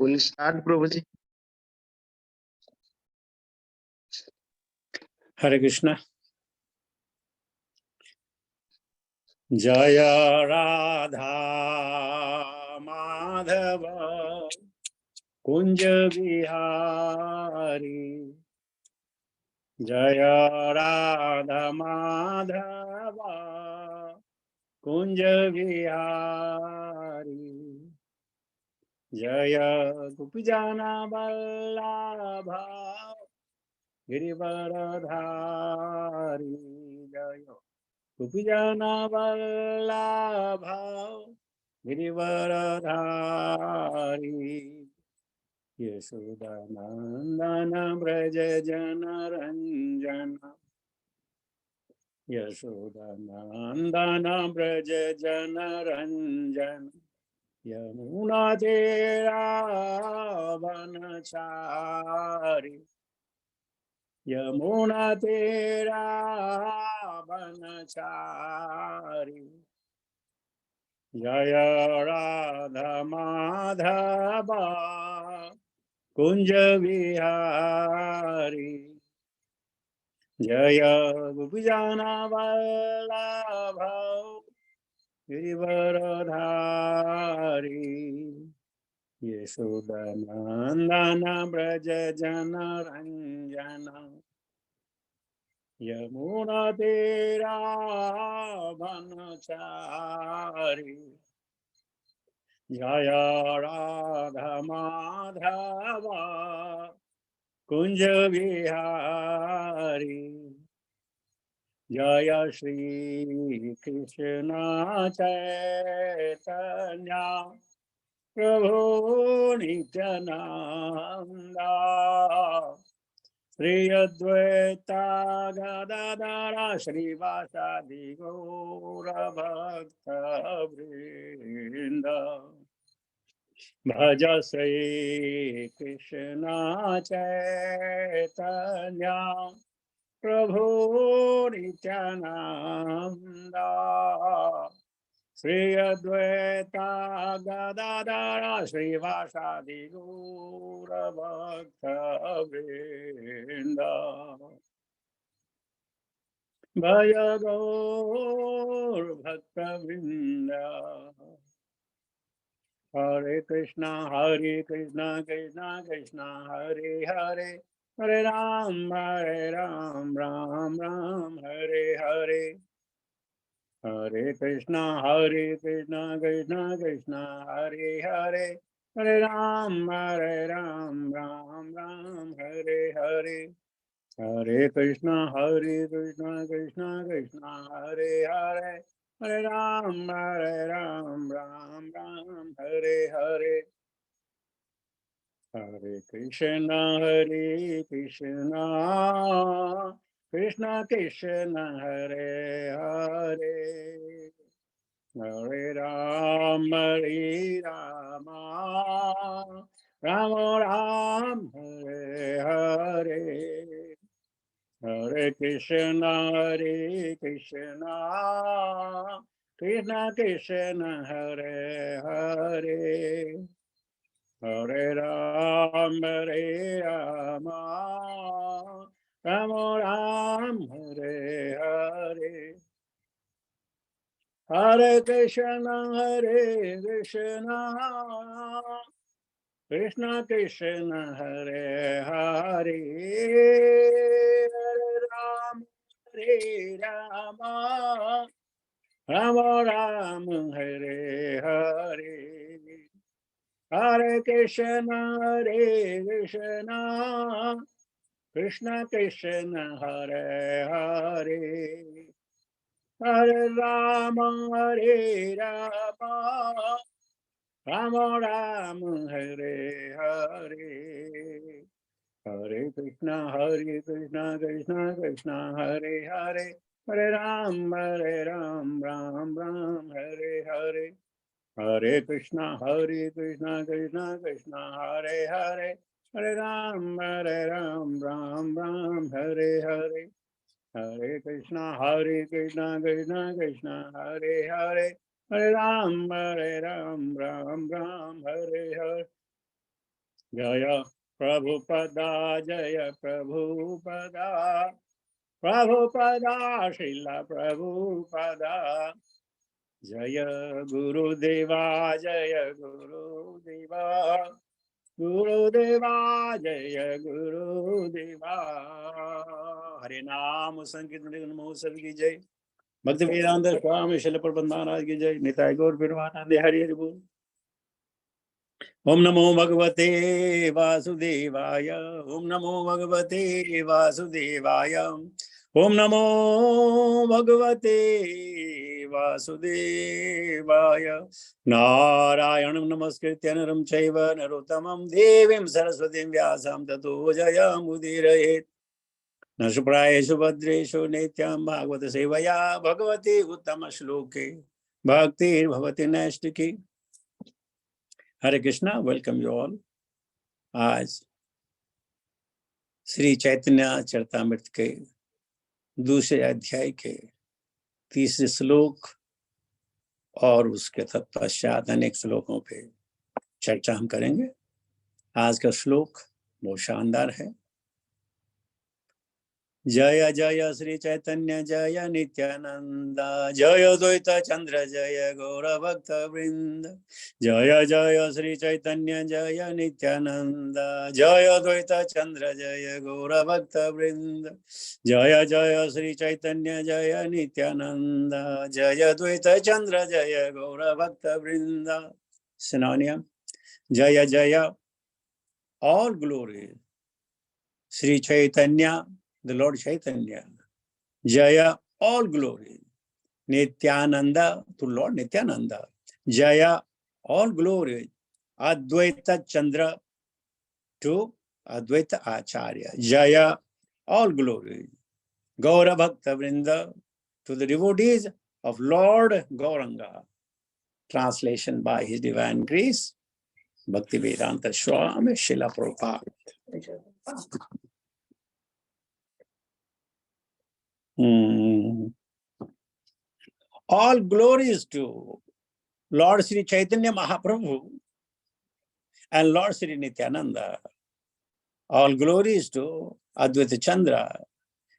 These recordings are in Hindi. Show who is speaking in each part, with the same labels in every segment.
Speaker 1: विल स्टार्ट प्रभु जी।
Speaker 2: हरे कृष्णा। जय राधा माधव कुंज बिहारी, जय राधा माधव कुंज बिहारी, जय गोपीजना वल्लभ गिरिवरधारी, जय गोपीजना वल्लभ गिरिवरधारी, यशोदानंदन व्रज जन रंजन, यशोदानंदन व्रज जन रंजन, यमुना तेरा वनचारी, यमुना तेरा वनचारी, जय राधा माधव कुंज बिहारी, जय गोपीजना वल्लभ गिरिवरधारी, यशोदानंदन व्रज जन रंजन, यमुना तेरा वनचारी, जय राधा माधव कुंज बिहारी, जय श्री कृष्ण चैतन्य प्रभु नित्यानंदा, श्री अद्वैता गदाधर श्रीवासादि गौर भक्त वृंद, भज श्री कृष्ण चैतन्य प्रभु नित्यानंदा, श्री अद्वैता गदाधर श्रीवासादि गौर भक्त वृंद, भज गौर भक्त वृंद। हरे कृष्णा कृष्णा कृष्णा हरे हरे, हरे राम राम राम हरे हरे, हरे कृष्णा कृष्णा कृष्णा हरे हरे, हरे राम राम राम हरे हरे, हरे कृष्णा कृष्णा कृष्णा हरे हरे, हरे राम राम हरे हरे, हरे कृष्णा कृष्णा कृष्णा हरे हरे, हरे राम राम राम हरे हरे, हरे कृष्णा कृष्णा कृष्णा हरे हरे, हरे राम राम राम हरे हरे, हरे कृष्णा कृष्णा कृष्णा हरे हरे, हरे राम राम राम हरे हरे, हरे कृष्णा कृष्णा कृष्णा हरे हरे, हरे राम राम राम हरे हरे, हरे कृष्णा कृष्णा कृष्णा हरे हरे, हरे राम राम हरे हरे, हरे कृष्णा कृष्णा कृष्णा हरे हरे, हरे राम राम हरे हरे, हरे कृष्णा कृष्णा हरे हरे, हरे राम राम हरे हरे, जय प्रभुपदा, जय प्रभुपदा, प्रभुपदा श्रील प्रभुपदा। जय गुरुदेवा, जय गुरुदेवा, गुरुदेवा जय गुरुदेवा। हरे नाम संकीर्तन महोत्सव की जय। भक्ति वेदांत स्वामी शिल प्रबंध महाराज की जय। निताय गौर प्रेमानंद हरि हरि बोल। ओम नमो भगवते वासुदेवाय, ओम नमो भगवते वासुदेवाय, ओम नमो भगवते वासुदेवाय। नारायणं नमस्कृत्य नरं चैव नरोत्तमं देवीं सरस्वतीं व्यासं ततो जयमुदीरयेत्। नशुप्रायेषु भद्रेषु नित्यं भागवत सेवया भगवती उत्तम श्लोके भक्तिर्भवति नैष्टिकी। हरे कृष्णा, वेलकम यू ऑल। आज श्री चैतन्य चरितामृत के दूसरे अध्याय के तीसरे श्लोक और उसके तत्पश्चात अनेक श्लोकों पे चर्चा हम करेंगे। आज का श्लोक बहुत शानदार है। जय जय श्री चैतन्य जय नित्यानंद, जय द्वैत चंद्र जय गौर भक्त वृंद। जय जय श्री चैतन्य जय नित्यानंद, जय द्वैत चंद्र जय गौर भक्त वृंद। जय जय श्री चैतन्य जय नित्यानंद, जय द्वैत चंद्र जय गौर भक्त वृंद। सिनोनियम: जय जय, all glory, Shri Chaitanya, the Lord Chaitanya. Jaya, all glory. Nityananda, to Lord Nityananda. Jaya, all glory. Advaita Chandra, to Advaita Acharya. Jaya, all glory. Gaura Bhakta Vrinda, to the devotees of Lord Gauranga. Translation by His Divine Grace, Bhakti Vedanta Swami Srila Prabhupada. All glories to Lord Sri Chaitanya Mahaprabhu and Lord Sri Nityananda. All glories to Advaita Chandra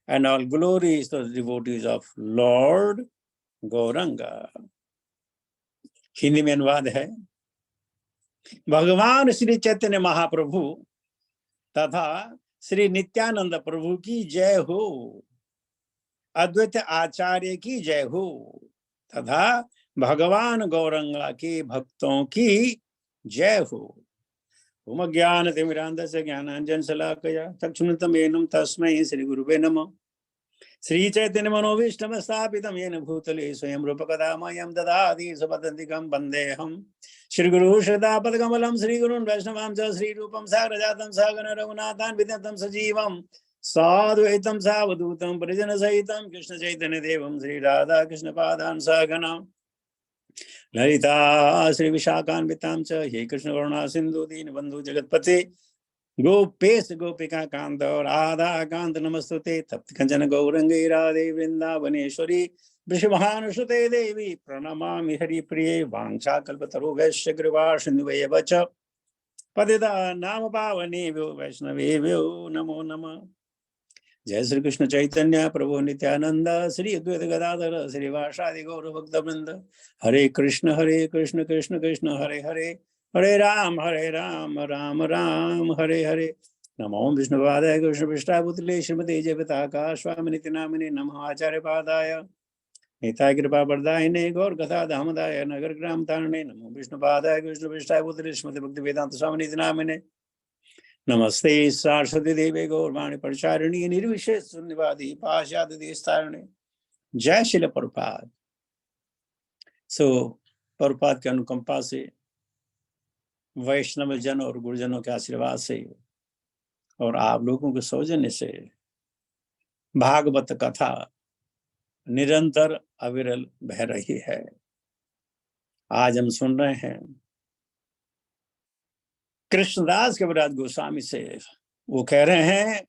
Speaker 2: and all glories to the devotees of Lord Gauranga. Hindi में अनुवाद है: भगवान श्री चैतन्य महाप्रभु तथा श्री नित्यानंद प्रभु की जय हो, अद्वैत आचार्य की जय हो, तथा भगवान गौरंगा के भक्तों की जय हो। ओम ज्ञानतिमिरान्धस्य ज्ञानाञ्जनशलाकया चक्षुरुन्मिलितं तस्मै श्री गुरुवे नमः। श्री चैतन्य मनोभीष्टं स्थापितं येन भूतले स्वयं रूपकदा मह्यं ददाति स्वपदान्तिकं वन्देऽहं श्रीगुरुं श्रीदापदकमलं श्रीगुरून् वैष्णवांश्च श्रीरूपं साग्रजातं सहगण रघुनाथान्वितं सजीवं साद्वैतं सावधूतं परिजनसहितं कृष्ण चैतन्य देवं श्री राधा कृष्ण पादान् सहगणा ललिता श्री विशाखान्वितां च हे कृष्ण करुणा सिंधु दीनबंधु जगतपते गोपेश गोपिका कांत राधा कांत नमस्तुते। तप्त कंचन गौरंगे राधे वृंदावनेश्वरी वृषभानुसुते देवी प्रणमामि हरिप्रिये। वाञ्छाकल्पतरुभ्यश्च कृपा सिन्धुभ्येव च पतितानां नाम पावनेभ्यो वैष्णवेभ्यो नमो नमः। जय श्री कृष्ण चैतन्य प्रभु नित्यानंद श्री अद्वैत गदाधर श्रीवासादि गौर भक्त वृंद। हरे कृष्ण कृष्ण कृष्ण हरे हरे, हरे राम राम राम हरे हरे। नमो विष्णुपादाय कृष्ण पृष्ठाय भूतले श्रीमते जयपताका स्वामी नित्य नामिने नमः। आचार्य पादाय निताय कृपा वरदायिने गौर कथा धामदाय नगर ग्राम तारणे नमो विष्णुपादाय कृष्ण पृष्ठाय भूतले श्रीमते भक्ति वेदांत स्वामी नित्य नामिने नमस्ते सरस्वती देवे गौरवाणी प्रचारिणी निर्विशेष शून्यवादी पाश्चात्य देशतारिणी। जय श्रील प्रभुपाद। सो प्रभुपाद के अनुकंपा से, वैष्णव जन और गुरुजनों के आशीर्वाद से और आप लोगों के सौजन्य से भागवत कथा निरंतर अविरल बह रही है। आज हम सुन रहे हैं कृष्णदास कविराज गोस्वामी से। वो कह रहे हैं,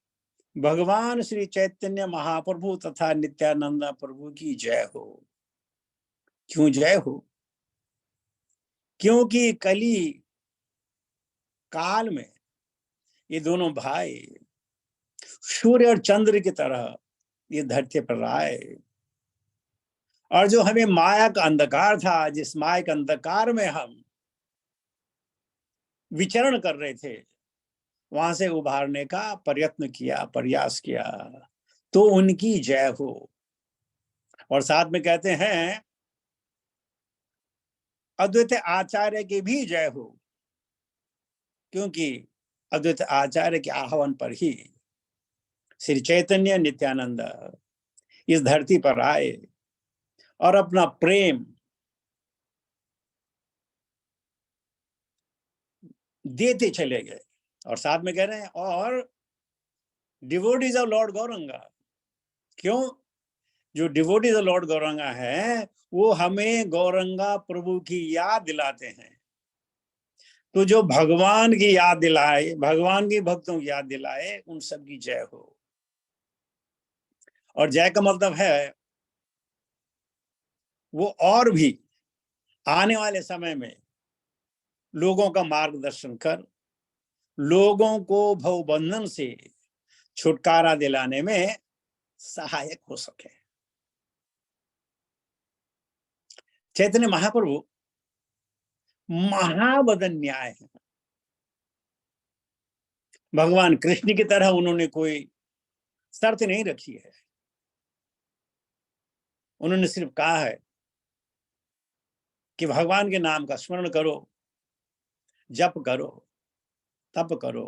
Speaker 2: भगवान श्री चैतन्य महाप्रभु तथा नित्यानंद प्रभु की जय हो। क्यों जय हो? क्योंकि कली काल में ये दोनों भाई सूर्य और चंद्र की तरह ये धरती पर आए, और जो हमें माया का अंधकार था, जिस माया के अंधकार में हम विचरण कर रहे थे, वहां से उभारने का प्रयत्न किया, प्रयास किया। तो उनकी जय हो। और साथ में कहते हैं अद्वैत आचार्य की भी जय हो, क्योंकि अद्वैत आचार्य के आह्वान पर ही श्री चैतन्य नित्यानंद इस धरती पर आए और अपना प्रेम देते चले गए। और साथ में कह रहे हैं और डिवोटीज ऑफ लॉर्ड गौरंगा, क्यों? जो डिवोटीज ऑफ लॉर्ड गौरंगा है वो हमें गौरंगा प्रभु की याद दिलाते हैं। तो जो भगवान की याद दिलाए, भगवान की भक्तों की याद दिलाए, उन सब की जय हो। और जय का मतलब है वो और भी आने वाले समय में लोगों का मार्गदर्शन कर, लोगों को भवबंधन से छुटकारा दिलाने में सहायक हो सके। चैतन्य महाप्रभु महाबदन न्याय है। भगवान कृष्ण की तरह उन्होंने कोई शर्त नहीं रखी है। उन्होंने सिर्फ कहा है कि भगवान के नाम का स्मरण करो, जप करो, तप करो,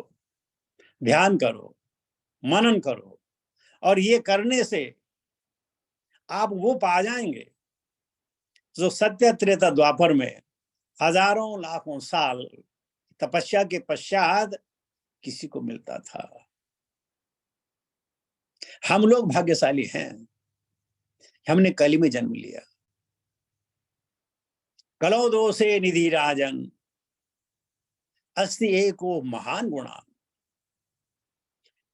Speaker 2: ध्यान करो, मनन करो, और ये करने से आप वो पा जाएंगे जो सत्य त्रेता द्वापर में हजारों लाखों साल तपस्या के पश्चात किसी को मिलता था। हम लोग भाग्यशाली हैं, हमने कली में जन्म लिया। कलो दोषे निधि राजन अस्ति एको महान गुणा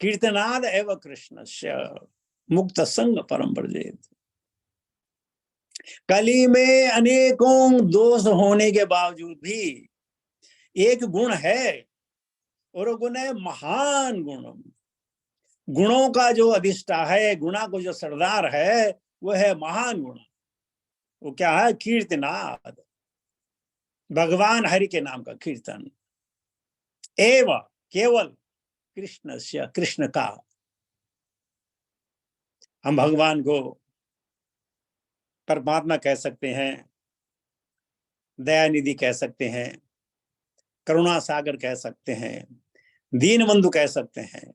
Speaker 2: कीर्तनाद एवं कृष्णस्य मुक्त संग परम व्रजेत। कली में अनेकों दोष होने के बावजूद भी एक गुण है, और वो गुण है महान गुण। गुणों का जो अधिष्ठा है, गुणा को जो सरदार है, वो है महान गुण। वो क्या है? कीर्तनाद, भगवान हरि के नाम का कीर्तन। एवं केवल कृष्ण से, कृष्ण का। हम भगवान को परमात्मा कह सकते हैं, दयानिधि कह सकते हैं, करुणा सागर कह सकते हैं, दीन बंधु कह सकते हैं,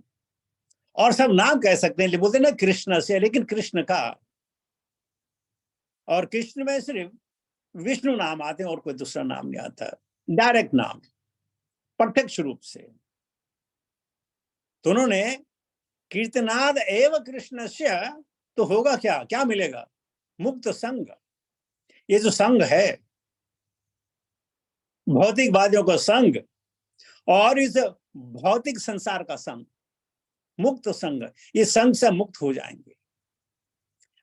Speaker 2: और सब नाम कह सकते हैं। बोलते ना कृष्ण से, लेकिन कृष्ण का। और कृष्ण में सिर्फ विष्णु नाम आते हैं और कोई दूसरा नाम नहीं आता, डायरेक्ट नाम, प्रत्यक्ष रूप से। तो उन्होंने कीर्तनाद एवं कृष्ण से, तो होगा क्या? क्या मिलेगा? मुक्त संग। ये जो संग है, भौतिकवादियों का संग और इस भौतिक संसार का संग, मुक्त संग, इस संग से मुक्त हो जाएंगे।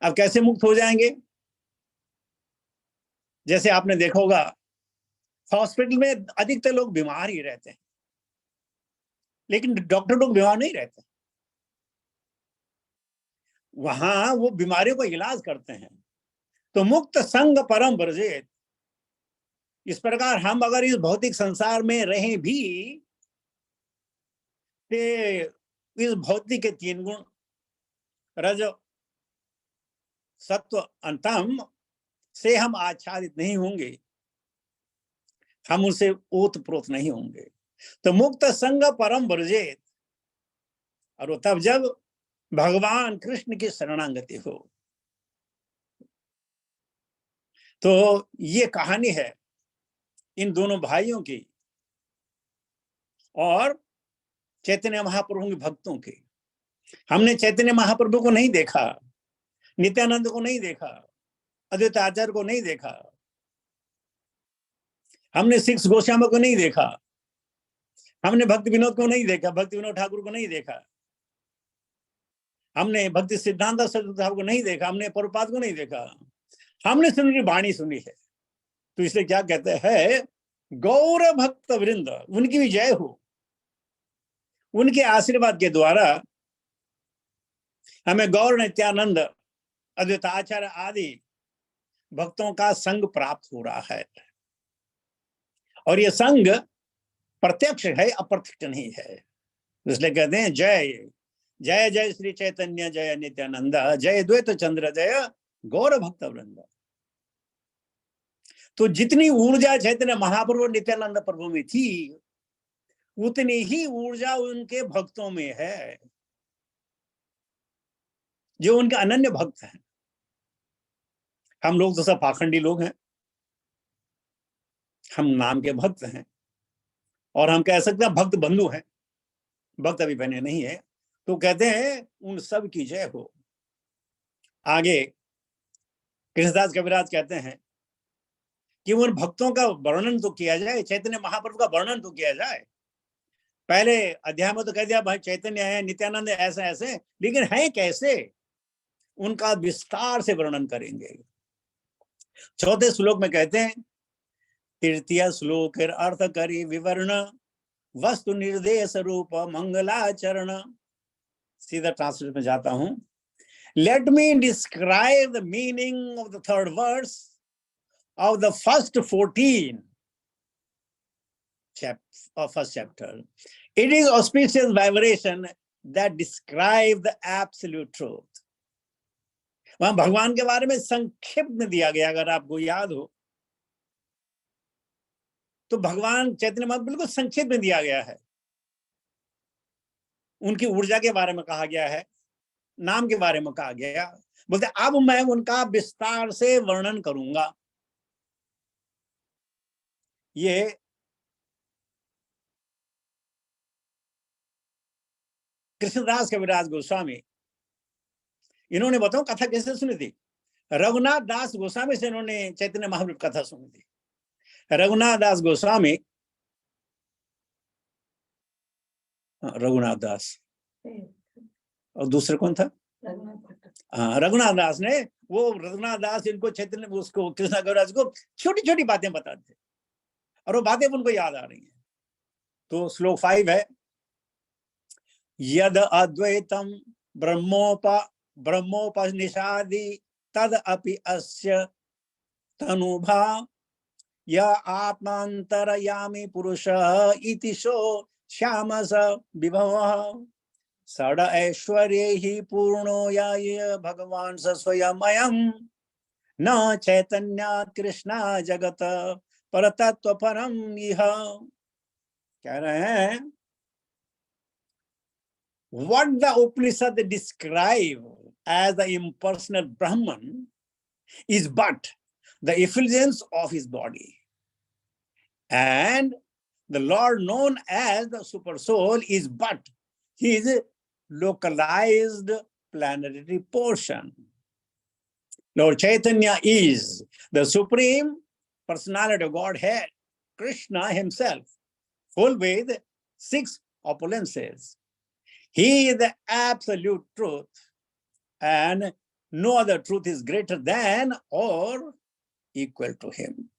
Speaker 2: अब कैसे मुक्त हो जाएंगे? जैसे आपने देखा होगा, हॉस्पिटल में अधिकतर लोग बीमार ही रहते हैं, लेकिन डॉक्टर लोग बीमार नहीं रहते। वहां वो बीमारियों का इलाज करते हैं। तो मुक्त संग परम व्रजेत। इस प्रकार हम अगर इस भौतिक संसार में रहें भी, तो इस भौतिक के तीन गुण, रज सत्व अंतम, से हम आच्छादित नहीं होंगे, हम उनसे ओतप्रोत नहीं होंगे। तो मुक्त संग परम व्रजेत, और वो तब जब भगवान कृष्ण की शरणागति हो। तो ये कहानी है इन दोनों भाइयों की और चैतन्य महाप्रभु के भक्तों की। हमने चैतन्य महाप्रभु को नहीं देखा, नित्यानंद को नहीं देखा, अद्वैत आचार्य को नहीं देखा, हमने सिक्स गोस्वामी को नहीं देखा, हमने भक्ति विनोद को नहीं देखा, भक्ति विनोद ठाकुर को नहीं देखा, हमने भक्ति सिद्धांत सरस्वती ठाकुर को नहीं देखा, हमने प्रभुपाद को नहीं देखा। हमने सुनी वाणी सुनी है। तो इसलिए क्या कहते हैं? गौर भक्त वृंद, उनकी भी जय हो। उनके आशीर्वाद के द्वारा हमें गौर नित्यानंद अद्वैताचार्य आदि भक्तों का संग प्राप्त हो रहा है। और ये संग प्रत्यक्ष है, अप्रत्यक्ष नहीं है। इसलिए कहते हैं जय जय जय श्री चैतन्य जय नित्यानंद, जय द्वैत चंद्र जय गौर भक्त वृंद। तो जितनी ऊर्जा चैतन्य महाप्रभु नित्यानंद प्रभु में थी, उतनी ही ऊर्जा उनके भक्तों में है, जो उनके अनन्य भक्त हैं। हम लोग तो सब पाखंडी लोग हैं, हम नाम के भक्त हैं, और हम कह सकते हैं भक्त बंधु हैं, भक्त अभी बने नहीं है। तो कहते हैं उन सब की जय हो। आगे कृष्णदास कविराज कहते हैं कि उन भक्तों का वर्णन तो किया जाए, चैतन्य महाप्रभु का वर्णन तो किया जाए। पहले अध्याय में तो कह दिया भाई चैतन्य है, नित्यानंद है, ऐसे ऐसे, लेकिन है कैसे, उनका विस्तार से वर्णन करेंगे। चौथे श्लोक में कहते हैं, तृतीय श्लोक अर्थ करी विवरण वस्तु निर्देश रूप मंगलाचरण। सीधा ट्रांसलेट में जाता हूं। Let me describe the meaning of the third verse of the first 14 first chapter. It is auspicious vibration that describe the absolute truth. वहां भगवान के बारे में संक्षिप्त में दिया गया, अगर आपको याद हो तो भगवान चैतन्य महाप्रभु बिल्कुल संक्षिप्त में दिया गया है। उनकी ऊर्जा के बारे में कहा गया है, नाम के बारे में कहा गया। बोलते अब मैं उनका विस्तार से वर्णन करूंगा। ये कृष्णदास कविराज गोस्वामी, इन्होंने बताओ कथा कैसे सुनी थी। रघुनाथ दास गोस्वामी से इन्होंने चैतन्य महाप्रभु कथा सुनी थी। रघुनाथ दास गोस्वामी, रघुनाथ दास और दूसरे कौन था, हाँ रघुनाथ दास ने, वो रघुनाथ दास इनको चैतन्य उसको कृष्ण कविराज को छोटी छोटी बातें बताते थे, और वो बातें उनको याद आ रही हैं। तो श्लोक 5 है, यद अद्वैतम ब्रह्मोपनिषादि तद अपि अस्य तनुभा य आत्मांतरयामी पुरुषः इति सो श्यामस विभवः षड ऐश्वर्ये हि पूर्णो याय भगवान स स्वयमयम् न चैतन्यात् कृष्णा जगत परतत्व परम यह। कह रहे हैं what the Upanishad describe as the impersonal Brahman is but the effulgence of his body, and the Lord known as the super soul is but his localized planetary portion. Lord Chaitanya is the supreme personality of Godhead, Krishna himself, full with 6 opulences. He is the absolute truth, and no other truth is greater than or equal to him.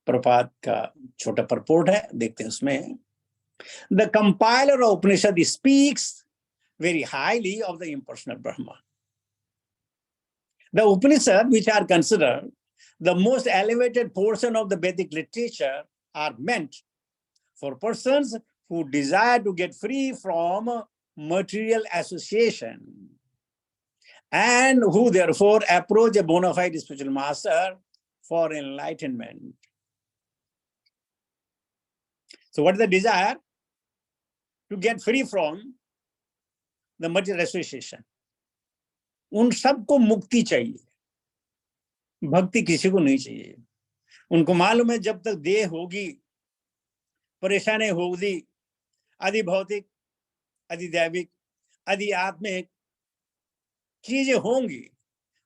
Speaker 2: प्रपात का छोटा परपोर्ट है, देखते हैं उसमें। The compiler of Upanishad speaks very highly of the impersonal Brahma. The Upanishad, which are considered the most elevated portion of the Vedic literature, are meant for persons who desire to get free from material association and who therefore approach a bona fide spiritual master for enlightenment. So what is the desire? To get free from the material association. उन सबको मुक्ति चाहिए, भक्ति किसी को नहीं चाहिए। उनको मालूम है जब तक देह होगी, परेशानी होगी, आदि भौतिक, आदि दैविक, आदि आत्मिक चीजें होंगी,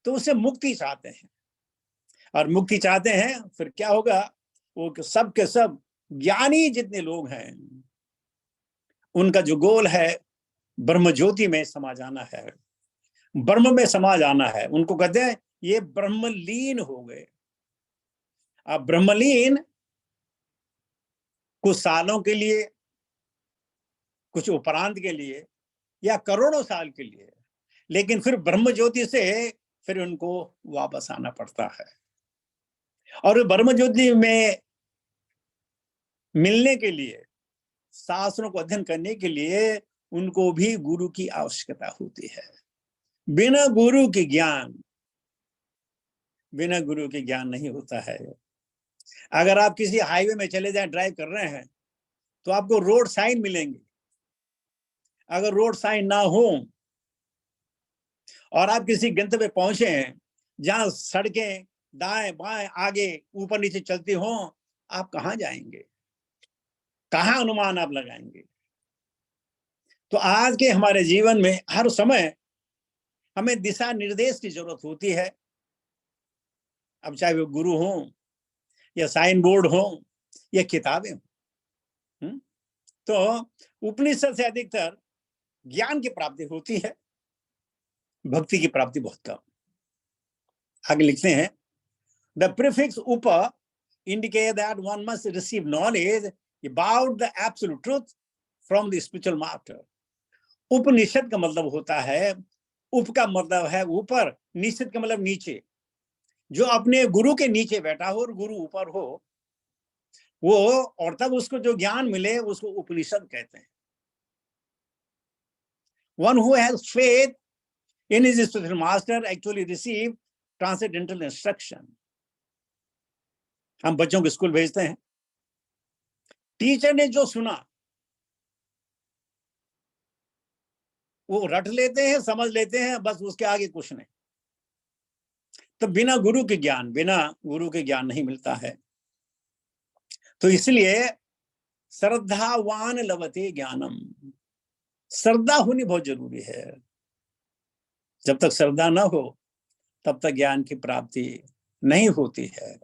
Speaker 2: तो उससे मुक्ति चाहते हैं। और मुक्ति चाहते हैं, फिर क्या होगा, वो सब के सब ज्ञानी जितने लोग हैं, उनका जो गोल है ब्रह्म ज्योति में समा जाना है, ब्रह्म में समा जाना है। उनको कहते हैं ये ब्रह्मलीन हो गए। अब ब्रह्मलीन कुछ सालों के लिए कुछ उपरांत के लिए या करोड़ों साल के लिए, लेकिन फिर ब्रह्म ज्योति से फिर उनको वापस आना पड़ता है। और ब्रह्म ज्योति में मिलने के लिए, शास्त्रों को अध्ययन करने के लिए उनको भी गुरु की आवश्यकता होती है। बिना गुरु के ज्ञान नहीं होता है। अगर आप किसी हाईवे में चले जाएं, ड्राइव कर रहे हैं, तो आपको रोड साइन मिलेंगे। अगर रोड साइन ना हो और आप किसी गंतव्य पे पहुंचे हैं जहां सड़कें दाएं बाएं आगे ऊपर नीचे चलती हो, आप कहां जाएंगे? कहां अनुमान आप लगाएंगे? तो आज के हमारे जीवन में हर समय हमें दिशा निर्देश की जरूरत होती है। अब चाहे वो गुरु हो या साइन बोर्ड हो या किताबें हो। तो उपनिषद से अधिकतर ज्ञान की प्राप्ति होती है, भक्ति की प्राप्ति बहुत कम। आगे लिखते हैं, द प्रीफिक्स उप indicate that one must receive knowledge about the absolute truth from the spiritual master. उपनिषद का मतलब होता है, उप का मतलब है ऊपर, निषद का मतलब नीचे। जो अपने गुरु के नीचे बैठा हो और गुरु ऊपर हो, वो और तब उसको जो ज्ञान मिले उसको उपनिषद कहते हैं। One who has faith in his spiritual master actually receive transcendental instruction. हम बच्चों को स्कूल भेजते हैं, टीचर ने जो सुना वो रट लेते हैं, समझ लेते हैं, बस उसके आगे कुछ नहीं। तो बिना गुरु के ज्ञान नहीं मिलता है। तो इसलिए श्रद्धावान लभते ज्ञानम, श्रद्धा होनी बहुत जरूरी है। जब तक श्रद्धा ना हो तब तक ज्ञान की प्राप्ति नहीं होती है।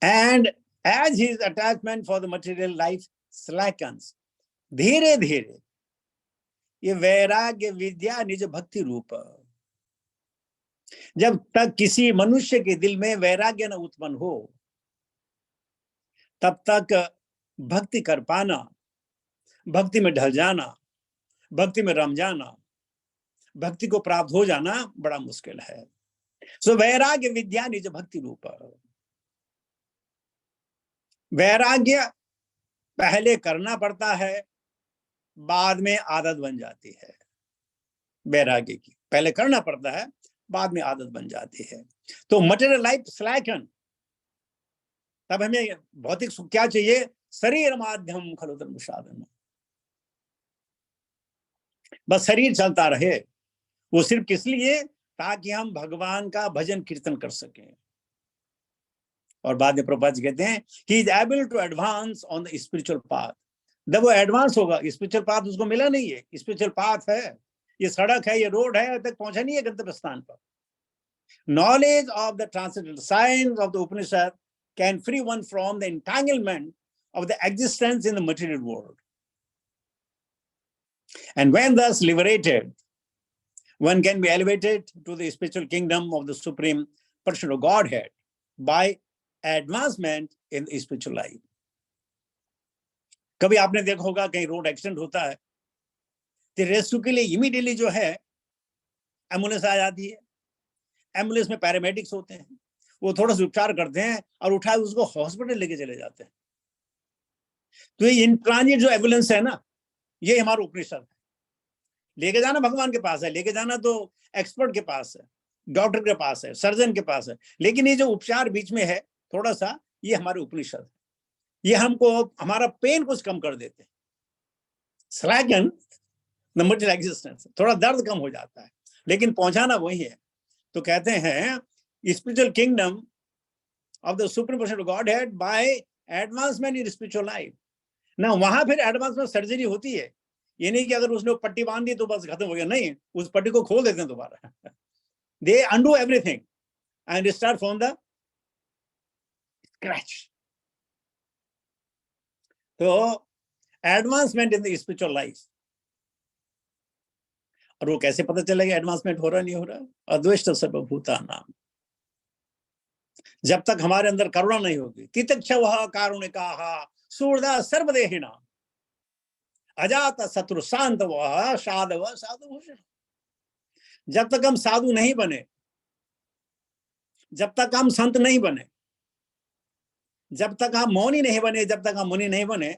Speaker 2: And as his attachment for the material life slackens, धीरे धीरे ये वैराग्य विद्या निज भक्ति रूप, जब तक किसी मनुष्य के दिल में वैराग्य न उत्पन्न हो तब तक भक्ति कर पाना, भक्ति में ढल जाना, भक्ति में रम जाना, भक्ति को प्राप्त हो जाना बड़ा मुश्किल है। सो वैराग्य विद्या निज भक्ति रूप, वैराग्य पहले करना पड़ता है, बाद में आदत बन जाती है। वैराग्य की पहले करना पड़ता है, बाद में आदत बन जाती है। तो मटेरियल लाइफ स्लैकन, तब हमें भौतिक सुख क्या चाहिए? शरीर माध्यम खलु धर्म साधन, बस शरीर चलता रहे। वो सिर्फ किस लिए? ताकि हम भगवान का भजन कीर्तन कर सकें। और बाद में प्रभुपाद जी कहते हैं he is able to advance on the spiritual path. जब वो एडवांस होगा, स्पिरिचुअल पाथ उसको मिला नहीं है, स्पिरिचुअल पाथ है, ये सड़क है, ये रोड है, अभी तक पहुंचा नहीं है गंतव्य स्थान पर। Knowledge of the transcendental science of the Upanishad can free one from the entanglement of the existence in the material world, and when thus liberated, one can be elevated to the spiritual kingdom of the supreme person of Godhead by advancement in spiritual life. कभी आपने देखा होगा कहीं रोड एक्सीडेंट होता है तो रेस्क्यू के लिए इमीडिएटली जो है एम्बुलेंस आ जाती है। एम्बुलेंस में पैरामेडिक्स होते हैं, वो थोड़ा सा उपचार करते हैं और उठा उसको हॉस्पिटल लेके चले जाते हैं। तो ये इन ट्रांजिट जो एम्बुलेंस है ना, ये हमारा उपनिषद है। लेके जाना भगवान के पास है, लेके जाना तो एक्सपर्ट के पास है, डॉक्टर के पास है, सर्जन के पास है, लेकिन ये जो उपचार बीच में है थोड़ा सा, ये हमारे उपनिषद है। ये हमको हमारा पेन कुछ कम कर देते हैं। स्लैकन द मटेरियल एग्जिस्टेंस, थोड़ा दर्द कम हो जाता है, लेकिन पहुंचाना वही है। तो कहते हैं spiritual kingdom of the supreme person of godhead by advancement in spiritual life ना। वहां फिर एडवांसमेंट सर्जरी होती है। ये नहीं कि अगर उसने पट्टी बांध दी तो बस खत्म हो गया, नहीं, उस पट्टी को खोल देते हैं दोबारा। They undo everything and start from the scratch. तो advancement in the spiritual life. और वो कैसे पता चलेगा एडवांसमेंट हो रहा नहीं हो रहा? अद्वेष्ट सर्वभूतानां, जब तक हमारे अंदर करुणा नहीं होगी। तितिक्षवः कारुणिकाः सुहृदा सर्वदेहिनां, अजात शत्रु शांत वह साधव साधुभूषण। जब तक हम साधु नहीं बने, जब तक हम संत नहीं बने, जब तक हम मौनी नहीं बने, जब तक हम मुनि नहीं बने,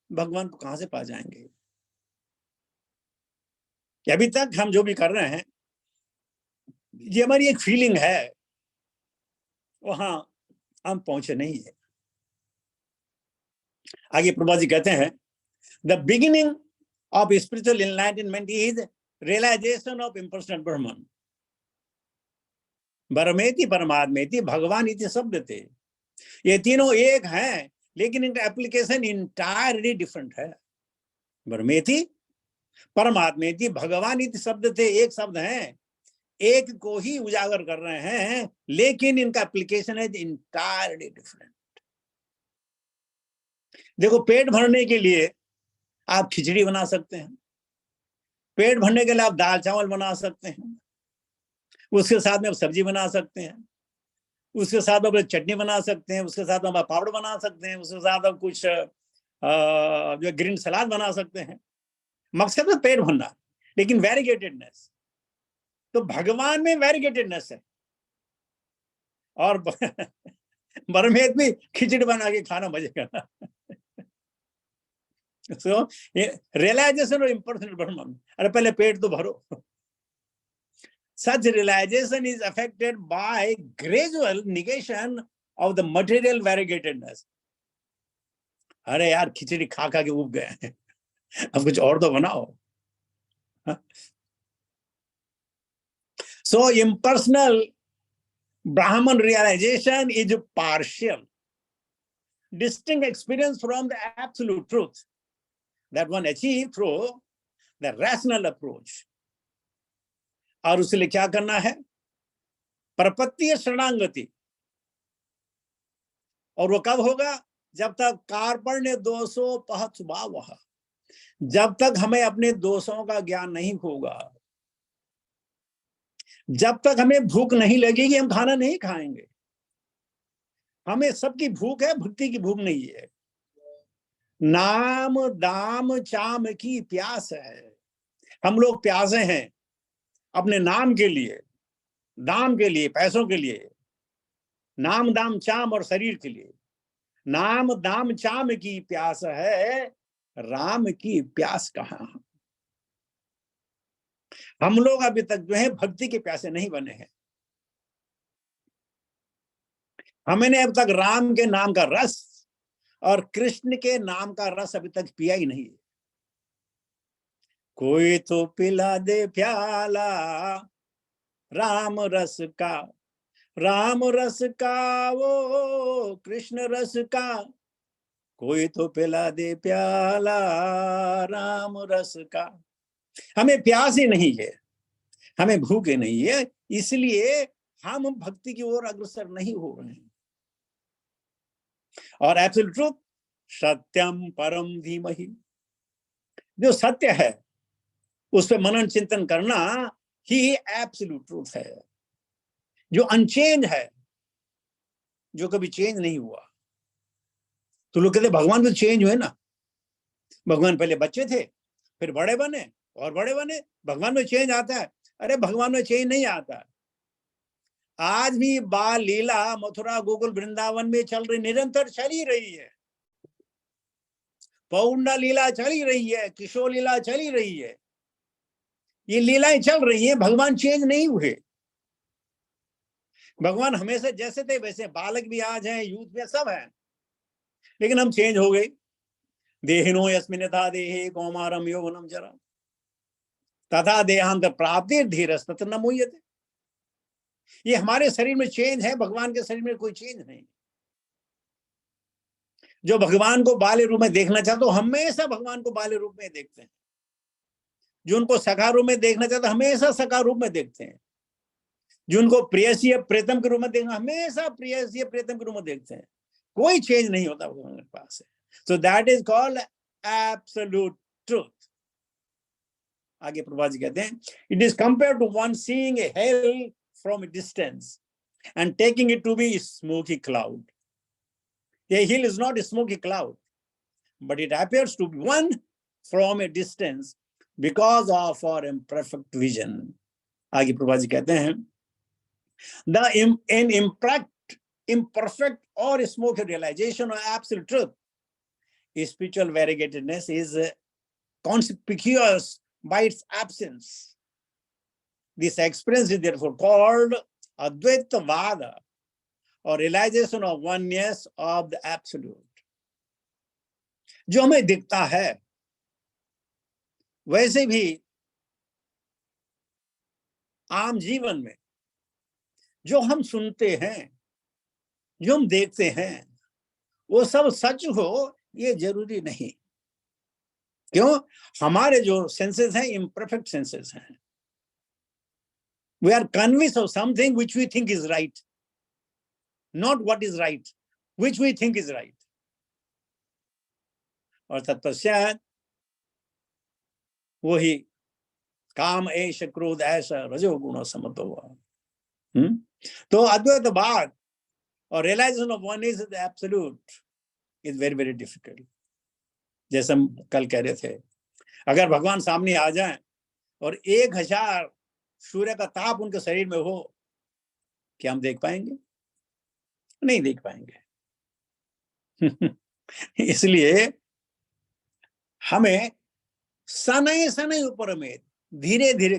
Speaker 2: भगवान को कहां से पा जाएंगे? कि अभी तक हम जो भी कर रहे हैं, ये हमारी एक फीलिंग है, वहां हम पहुंचे नहीं है। आगे प्रभा जी कहते हैं, the beginning of spiritual enlightenment is realization of impersonal Brahman. ब्रह्मेति परमात्मेति भगवान इति शब्द थे। ये तीनों एक हैं, लेकिन इनका एप्लीकेशन इंटायरली डिफरेंट है। ब्रह्मेति परमात्मेति भगवान इति शब्द थे, एक शब्द है, एक को ही उजागर कर रहे हैं, लेकिन इनका एप्लीकेशन है इंटायरली डिफरेंट। देखो, पेट भरने के लिए आप खिचड़ी बना सकते हैं, पेट भरने के लिए आप दाल चावल बना सकते हैं, उसके साथ में आप सब्जी बना सकते हैं, उसके साथ आप चटनी बना सकते हैं, उसके साथ आप पापड़ बना सकते हैं, उसके साथ आप कुछ जो ग्रीन सलाद बना सकते हैं। मकसद है पेट भरना, लेकिन वेरीगेटेडनेस। तो भगवान में वेरीगेटेडनेस है, और बरमेत भी खिचड़ी बना के खाना मजे करना। सो रियलाइजेशन और इम्पर्सनल ब्रह्मन। अरे पहले पेट तो भरो। Such realization is affected by gradual negation of the material variegatedness. अरे यार, खिचड़ी खा खा के उब गए हैं, अब कुछ और तो बनाओ। So impersonal Brahman realization is partial, distinct experience from the absolute truth that one achieves through the rational approach. और उसके लिए क्या करना है? प्रपत्ति शरणागति। और वो कब होगा? जब तक कार्पण्य दोषो पहत्स्वभावः, जब तक हमें अपने दोषों का ज्ञान नहीं होगा, जब तक हमें भूख नहीं लगेगी, हम खाना नहीं खाएंगे। हमें सबकी भूख है, भक्ति की भूख नहीं है। नाम दाम चाम की प्यास है। हम लोग प्यासे हैं अपने नाम के लिए, दाम के लिए, पैसों के लिए, नाम दाम चाम और शरीर के लिए। नाम दाम चाम की प्यास है, राम की प्यास कहां? हम लोग अभी तक जो है भक्ति के प्यासे नहीं बने हैं। हमने अब तक राम के नाम का रस और कृष्ण के नाम का रस अभी तक पिया ही नहीं। कोई तो पिला दे प्याला राम रस का, राम रस का वो कृष्ण रस का, कोई तो पिला दे प्याला राम रस का। हमें प्यास ही नहीं है, हमें भूख ही नहीं है, इसलिए हम भक्ति की ओर अग्रसर नहीं हो रहे हैं। और एब्सोल्यूट ट्रूथ, सत्यम परम धीमहि, जो सत्य है उस पर मनन चिंतन करना ही एब्सोल्यूट ट्रूथ है, जो अनचेंज है, जो कभी चेंज नहीं हुआ। तो लोग कहते भगवान तो चेंज हुए ना। भगवान पहले बच्चे थे, फिर बड़े बने और बड़े बने, भगवान में चेंज आता है? अरे भगवान में चेंज नहीं आता। आज भी बाल लीला मथुरा गोकुल वृंदावन में चल रही, निरंतर चली रही है। पौंडा लीला चली रही है, किशोर लीला चली रही है, ये लीलाएं चल रही हैं। भगवान चेंज नहीं हुए। भगवान हमेशा जैसे थे वैसे, बालक भी आज हैं, यूथ में सब हैं, लेकिन हम चेंज हो गए। देहिनो यस्मिन् यथा देहे कौमारम यौवनम जरा तथा देहांत प्राप्ति धीरस तत्र न मुह्यते। ये हमारे शरीर में चेंज है, भगवान के शरीर में कोई चेंज नहीं। जो भगवान को बाल्य रूप में देखना चाहते हो, हमेशा भगवान को बाल्य रूप में देखते हैं। जो उनको सखा रूप में देखना चाहते, हमेशा सखा रूप में देखते हैं। जिनको प्रेयसी प्रीतम के रूप में देखना, हमेशा प्रेयसी प्रीतम के रूप में देखते हैं। कोई चेंज नहीं होता भगवान के पास है। So that is called absolute truth. आगे प्रभा जी कहते हैं, it is compare to one seeing a hill from a distance and taking it to be smoky cloud. A hill is not a smoky cloud, but it appears to be one from a distance because of our imperfect vision. आगे प्रभा जी कहते हैं, imperfect or smoky realization of absolute truth, spiritual variegatedness is conspicuous by its absence. This experience is therefore called Advaita Vada, or realization of oneness of the absolute. जो हमें दिखता है वैसे भी आम जीवन में जो हम सुनते हैं, जो हम देखते हैं, वो सब सच हो ये जरूरी नहीं। क्यों? हमारे जो सेंसेस हैं इम्परफेक्ट सेंसेस हैं। We are convinced of something which we think is right, not what is right, which we think is right. और तत्पश्चात वही काम ऐश क्रोध ऐसा रजोगुण समतो हुआ। तो अद्वैतवाद और realisation of one is absolute is very very difficult. जैसे हम कल कह रहे थे, अगर भगवान सामने आ जाएं और 1000 सूर्य का ताप उनके शरीर में हो, क्या हम देख पाएंगे? नहीं देख पाएंगे। इसलिए हमें सनई सनई ऊपर में धीरे धीरे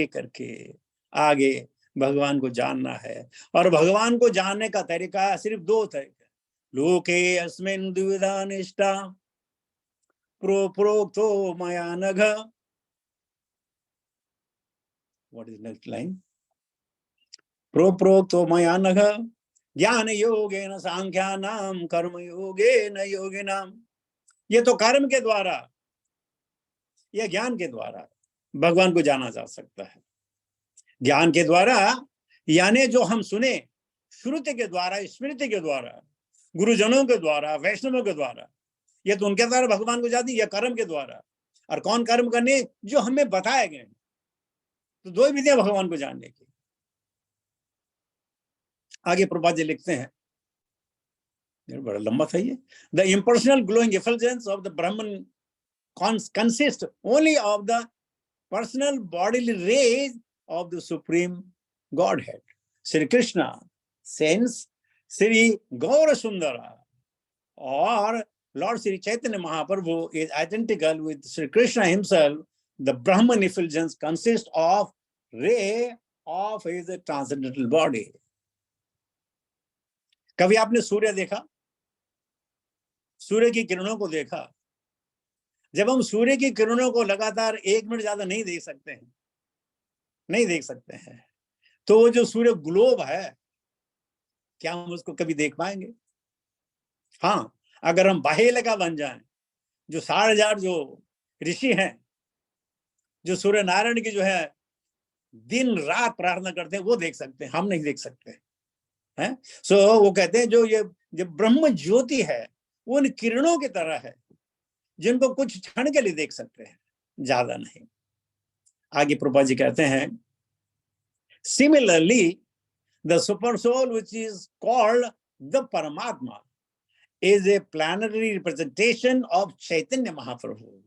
Speaker 2: करके आगे भगवान को जानना है। और भगवान को जानने का तरीका सिर्फ 2 तरीके, लोके अस्मिन् द्विविधा निष्ठा प्रोक्तो मया नघ। What is next line? प्रोक्तो मया नघ ज्ञान योगेन सांख्यानाम कर्म योगेन योगिनाम। ये तो कर्म के द्वारा या ज्ञान के द्वारा भगवान को जाना जा सकता है। ज्ञान के द्वारा यानी जो हम सुने श्रुति के द्वारा, स्मृति के द्वारा, गुरुजनों के द्वारा, वैष्णवों के द्वारा, ये तो उनके द्वारा भगवान को जाती है, कर्म के द्वारा। और कौन कर्म करने? जो हमें बताए गए। तो 2 विधियां भगवान को जानने की। आगे प्रभुपाद जी लिखते हैं, बड़ा लंबा था ये। The impersonal glowing effulgence of the Brahman consists only of the personal bodily rays of the Supreme Godhead. Sri Krishna sends Sri Gaura Sundara, or Lord Sri Chaitanya Mahaprabhu is identical with Sri Krishna himself. The Brahman effulgence consists of ray of his transcendental body. कभी आपने सूर्य देखा? सूर्य की किरणों को देखा? जब हम सूर्य की किरणों को लगातार 1 मिनट ज्यादा नहीं देख सकते हैं, तो वो जो सूर्य ग्लोब है, क्या हम उसको कभी देख पाएंगे? हाँ, अगर हम बाह्य लगा बन जाएं, जो 6000 जो ऋषि हैं, जो सूर्य नारायण की जो है दिन रात प्रार्थना करते हैं, वो देख सकते हैं, हम नहीं देख सकते हैं। सो वो कहते हैं जो ब्रह्म ज्योति है वो उन किरणों की तरह है जिनको कुछ क्षण के लिए देख सकते हैं, ज्यादा नहीं। आगे प्रभुपाद जी कहते हैं, similarly the super soul which is called the Paramatma is a planetary representation of Chaitanya Mahaprabhu.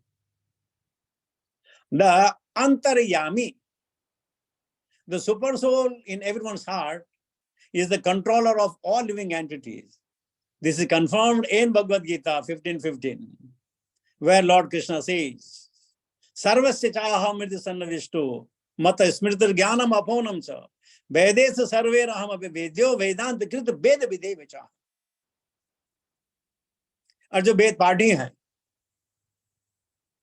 Speaker 2: The Antaryami, the super soul in everyone's heart, is the controller of all living entities. This is confirmed in Bhagavad Gita 15:15, where Lord Krishna says, Sarvasya chaha mriti sannavishto mata smritir jnanam aponam cha vedesa sarveraham api vedyo vedanta krita veda videvacha. और जो वेद पाठी हैं,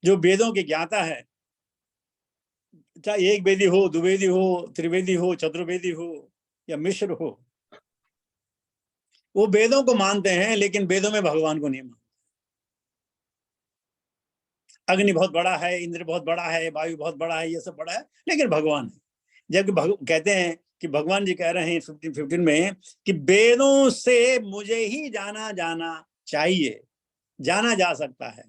Speaker 2: जो वेदों के ज्ञाता है, चाहे एक वेदी हो, द्विवेदी हो, त्रिवेदी हो, चतुर्वेदी हो या मिश्र हो, वो वेदों को मानते हैं, लेकिन वेदों में भगवान को नहीं मानते। अग्नि बहुत बड़ा है, इंद्र बहुत बड़ा है, वायु बहुत बड़ा है, ये सब बड़ा है, लेकिन भगवान है। जबकि कहते हैं कि भगवान जी कह रहे हैं 15:15 में कि वेदों से मुझे ही जाना चाहिए, जाना जा सकता है,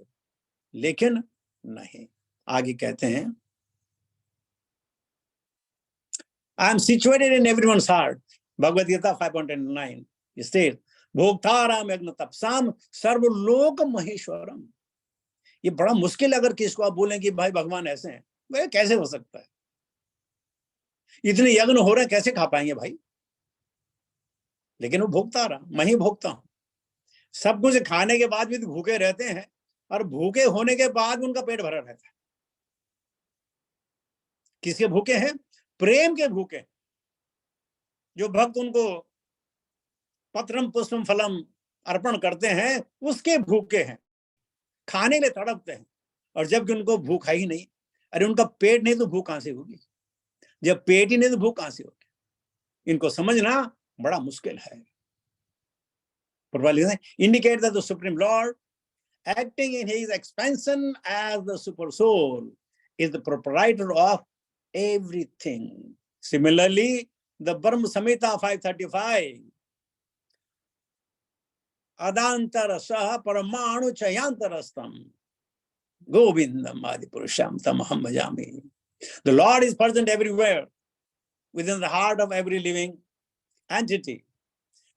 Speaker 2: लेकिन नहीं। आगे कहते हैं, I am situated in everyone's heart. Bhagavad Gita 5.9 states, Bhoktaram yagna tapsam sarvaloka maheshwaram. ये बड़ा मुश्किल अगर किसको आप बोलें कि भाई भगवान ऐसे हैं, वह कैसे हो सकता है? इतने यज्ञ हो रहे हैं, कैसे खा पाएंगे भाई? लेकिन वो भोगता रहा, मैं ही भोगता हूं। सब कुछ खाने के बाद भी तो भूखे रहते हैं, और भूखे होने के बाद उनका पेट भरा रहता है। किसके भूखे हैं? प्रेम के भूखे। जो भक्त उनको पत्रम पुष्पम फलम अर्पण करते हैं, उसके भूखे हैं, खाने के लिए तड़पते हैं। और जबकि उनको भूख है ही नहीं। अरे उनका पेट नहीं तो भूख कहां से होगी? जब पेट ही नहीं तो भूख कहां से होगी? इनको समझना बड़ा मुश्किल है। Indicate that the Supreme Lord, acting in his expansion as the super soul, is the proprietor of everything. Similarly, the Brahma Samhita 535, Adantarasah Paramanu Chayantarastam, Govindam Adipurusham Tamaham Bhajami. The Lord is present everywhere, within the heart of every living entity,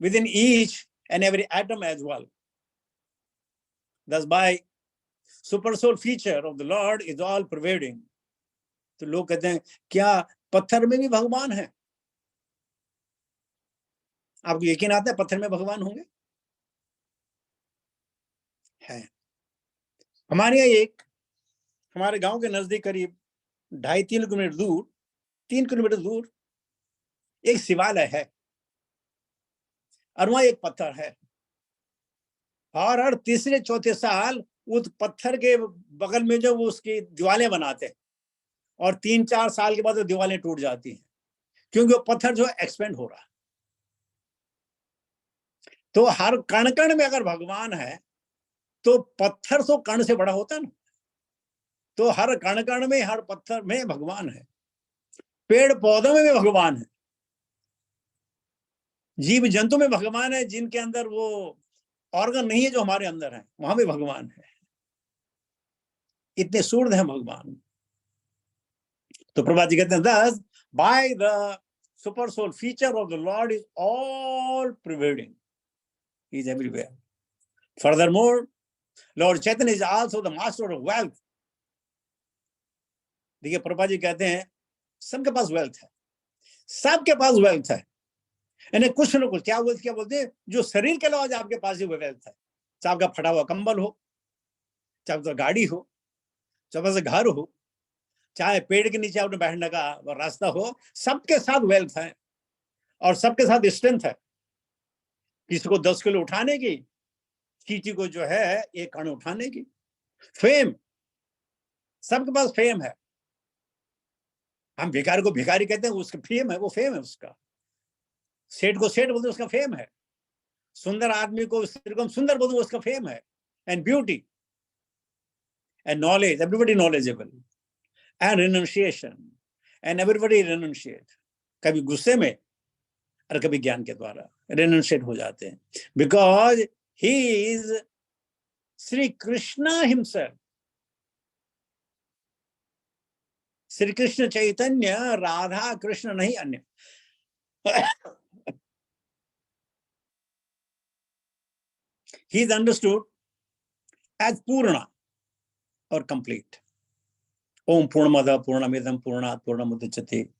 Speaker 2: within each and every atom as well. Thus, by super soul feature of the Lord is all pervading. तो लोग कहते हैं क्या पत्थर में भी भगवान है? आपको यकीन आता है पत्थर में भगवान होंगे? है। हमारे यहाँ हमारे गांव के नजदीक करीब 2.5-3 किलोमीटर दूर, 3 किलोमीटर दूर एक शिवालय है, और वहां एक पत्थर है। और हर तीसरे चौथे साल उस पत्थर के बगल में जो वो उसकी दीवारें बनाते हैं, और 3-4 साल के बाद वो दीवारें टूट जाती हैं, क्योंकि वो पत्थर जो एक्सपेंड हो रहा। तो हर कण कण में अगर भगवान है, तो पत्थर तो कण से बड़ा होता है ना। तो हर कण कण में, हर पत्थर में भगवान है, पेड़ पौधों में भी भगवान है, जीव जंतु में भगवान है, जिनके अंदर वो ऑर्गन नहीं है जो हमारे अंदर है, वहां भी भगवान है। इतने सूर्य हैं भगवान। तो प्रभुपाद जी कहते हैं, thus by the super soul feature of the Lord is all pervading, he is everywhere. Furthermore, Lord Chaitanya is also the master of wealth. देखिए प्रभुपाद जी कहते हैं सबके पास वेल्थ है, सबके पास वेल्थ है, यानी कुछ न कुछ। क्या वेल्थ? क्या बोलते हैं? जो शरीर के अलावा आपके पास ही वो वेल्थ है। चाहे आपका फटा हुआ कंबल हो, चाहे आपका गाड़ी हो, चाहे आपका घर हो, चाहे पेड़ के नीचे आपने बैठने का रास्ता हो, सबके साथ वेल्थ है, और सबके साथ स्ट्रेंथ है। किसी को 10 किलो उठाने की, किसी को जो है 1 कण उठाने की। फेम, सबके पास फेम है। हम भिखारी को भिखारी कहते हैं, उसका फेम है, वो फेम है उसका। सेठ को सेठ बोलते हैं, उसका फेम है। सुंदर आदमी को सुंदर बोलते हैं, उसका फेम है। And beauty and knowledge, everybody knowledgeable, and renunciation, and everybody रिनंसिएट। कभी गुस्से में और कभी ज्ञान के द्वारा रिनंसिएट हो जाते हैं, because he is Shri Krishna himself. Shri Krishna Chaitanya, Radha Krishna नहीं अन्य। He is understood as Purna or complete. Om Purnamada Purnamidam Purnat Purnamudachyate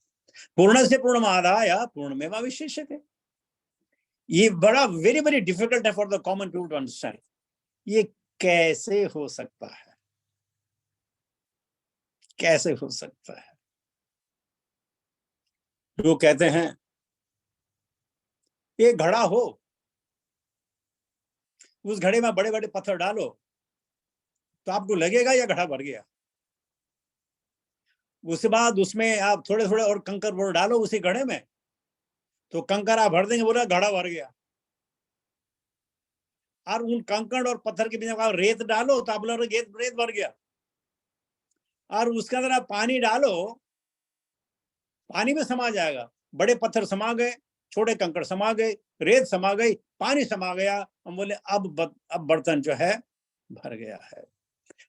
Speaker 2: Purnasya Purnamadaya Purnamevavisheshyate. ये बड़ा वेरी वेरी डिफिकल्ट है for the common people to understand. ये कैसे हो सकता है? कैसे हो सकता है? लोग कहते हैं एक घड़ा हो, उस घड़े में बड़े बड़े पत्थर डालो तो आपको लगेगा या घड़ा भर गया। उसके बाद उसमें आप थोड़े थोड़े और कंकर वो डालो उसी घड़े में, तो कंकर आप भर देंगे, बोला घड़ा भर गया। और उन कंकड़ और पत्थर के बीच में आप रेत डालो तो आप बोला रेत भर गया। और उसके अंदर आप पानी डालो, पानी में समा जाएगा। बड़े पत्थर समा गए, छोटे कंकड़ समा गए, रेत समा गई, पानी समा गया। हम बोले अब बर्तन जो है भर गया है।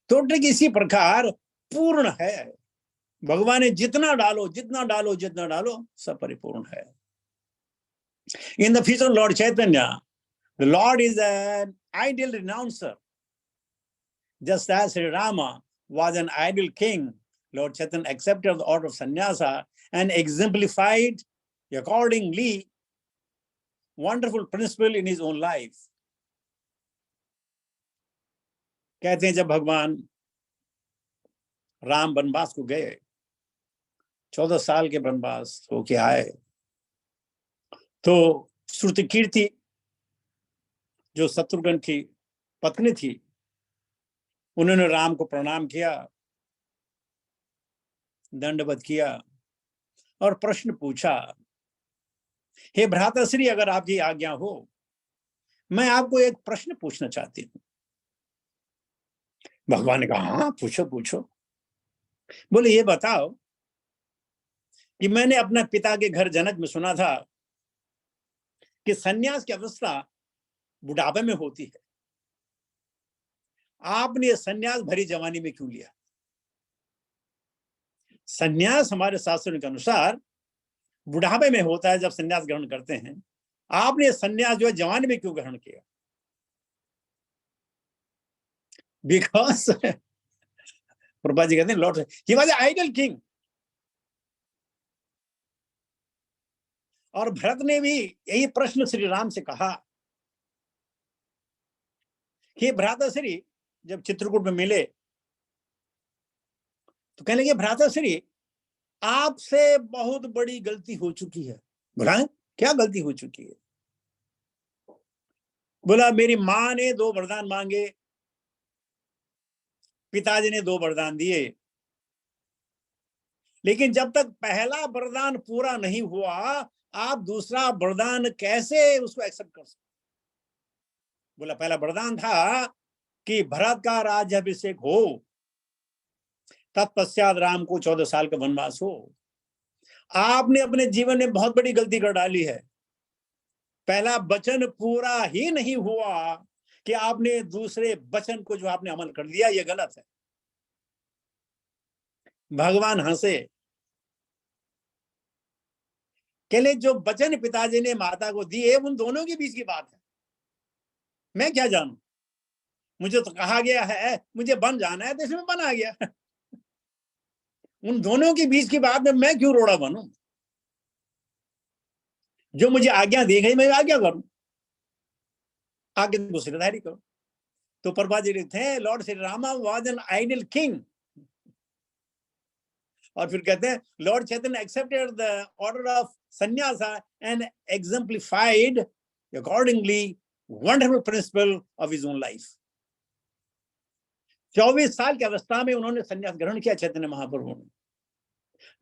Speaker 2: तो ठीक इसी प्रकार पूर्ण है भगवान ने, जितना डालो जितना डालो जितना डालो सब परिपूर्ण है। In the feature Lord Chaitanya, the Lord is an ideal renouncer. Just as Sri Rama was an ideal king, Lord Chaitanya accepted the order of sannyasa and exemplified accordingly wonderful principle in his own life. कहते हैं जब भगवान राम वनवास को गए, 14 साल के वनवास होके आए, तो श्रुति कीर्ति जो शत्रुघ्न की पत्नी थी, उन्होंने राम को प्रणाम किया, दंडवत किया और प्रश्न पूछा, हे भ्राताश्री, अगर आपकी आज्ञा हो, मैं आपको एक प्रश्न पूछना चाहती हूँ। भगवान ने कहा, हाँ पूछो पूछो। बोले, ये बताओ कि मैंने अपने पिता के घर जनक में सुना था कि सन्यास की अवस्था बुढ़ापे में होती है, आपने सन्यास भरी जवानी में क्यों लिया? सन्यास हमारे शास्त्रों के अनुसार बुढ़ापे में होता है, जब सन्यास ग्रहण करते हैं। आपने सन्यास जो है जवानी में क्यों ग्रहण किया? बिकॉज प्रभुपाद जी कहते हैं, lord he was ideal king. और भरत ने भी यही प्रश्न श्री राम से कहा कि भ्राताश्री, जब चित्रकूट में मिले तो कहने लगे, भ्राताश्री, आपसे बहुत बड़ी गलती हो चुकी है। बोला, क्या गलती हो चुकी है? बोला, मेरी मां ने 2 वरदान मांगे, पिताजी ने 2 वरदान दिए, लेकिन जब तक पहला वरदान पूरा नहीं हुआ, आप दूसरा वरदान कैसे उसको एक्सेप्ट कर सकते? बोला, पहला वरदान था कि भरत का राज्याभिषेक हो, तत्पश्चात राम को 14 साल का वनवास हो। आपने अपने जीवन में बहुत बड़ी गलती कर डाली है। पहला वचन पूरा ही नहीं हुआ कि आपने दूसरे वचन को जो आपने अमल कर दिया, ये गलत है। भगवान हंसे, कहले, जो वचन पिताजी ने माता को दिए उन दोनों के बीच की बात है, मैं क्या जानूं? मुझे तो कहा गया है मुझे बन जाना है, तो इसमें बन आ गया। उन दोनों के बीच की बात में मैं क्यों रोड़ा बनूं? जो मुझे आज्ञा दी गई मैं आज्ञा करूं, आगे दूसरेदारी करो। तो प्रभुपाद जी थे, lord Shri Rama was an ideal king. और फिर कहते हैं, lord Chaitanya accepted the order of sannyasa and exemplified accordingly wonderful principle of his own life. 24 साल की अवस्था में उन्होंने संन्यास ग्रहण किया चैतन्य महाप्रभु ने,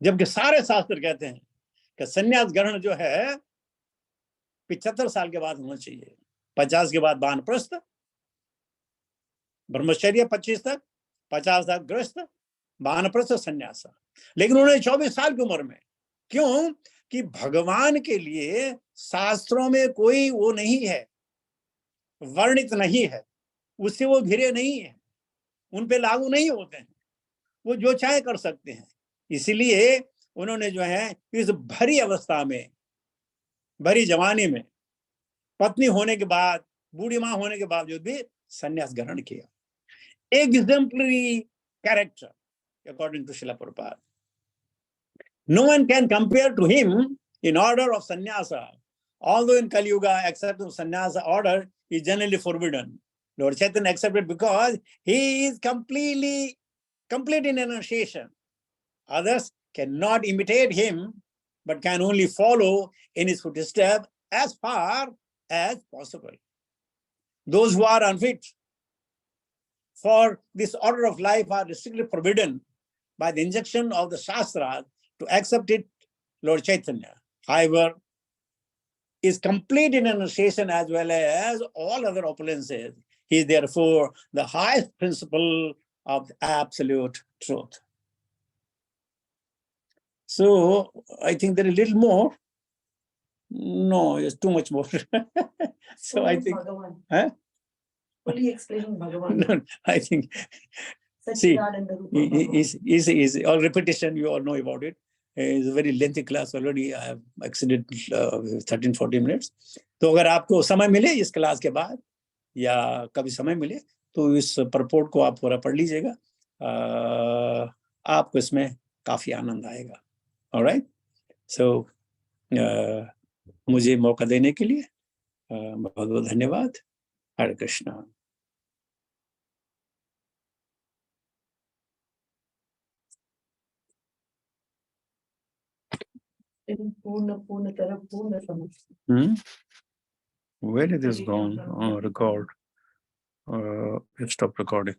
Speaker 2: जबकि सारे शास्त्र कहते हैं कि संन्यास ग्रहण जो है 75 साल के बाद होना चाहिए। 50 के बाद वानप्रस्थ, ब्रह्मचर्य 25 तक, 50 तक गृहस्थ, वानप्रस्थ, संन्यास। लेकिन उन्होंने 24 साल की उम्र में, क्यों? कि भगवान के लिए शास्त्रों में कोई वो नहीं है, वर्णित नहीं है, उससे वो घिरे नहीं है, उन पे लागू नहीं होते हैं, वो जो चाहे कर सकते हैं। इसीलिए उन्होंने जो है इस भरी अवस्था में, भरी जवानी में, पत्नी होने के बाद, बूढ़ी मां होने के बावजूद भी संन्यास ग्रहण किया। Exemplary character according to Srila Prabhupada. No one can compare to him in order of sannyasa. Although in Kali Yuga, acceptance of sannyasa order is generally forbidden, Lord Chaitanya accepted because he is complete in enunciation. Others cannot imitate him, but can only follow in his footsteps as far as possible. Those who are unfit for this order of life are strictly forbidden by the injunction of the Shastra to accept it. Lord Chaitanya, however, is complete in enunciation as well as all other opulences. He is therefore the highest principle of the absolute truth. So I think there is a little more. No, it's too much more. So I think, huh?
Speaker 1: Fully explaining Bhagavan.
Speaker 2: No, I think, see, easy. All repetition, you all know about it. It's a very lengthy class already. I have exceeded 13-14 minutes. तो अगर आपको समय मिले इस क्लास के बाद या कभी समय मिले तो इस परपोर्ट को आप पूरा पढ़ लीजिएगा, आपको इसमें काफी आनंद आएगा। ऑलराइट, सो मुझे मौका देने के लिए बहुत बहुत धन्यवाद। हरे कृष्णा।
Speaker 1: पूर्णतरफ पूर्ण समझ।
Speaker 2: Where it is gone? Oh, record. Stop recording.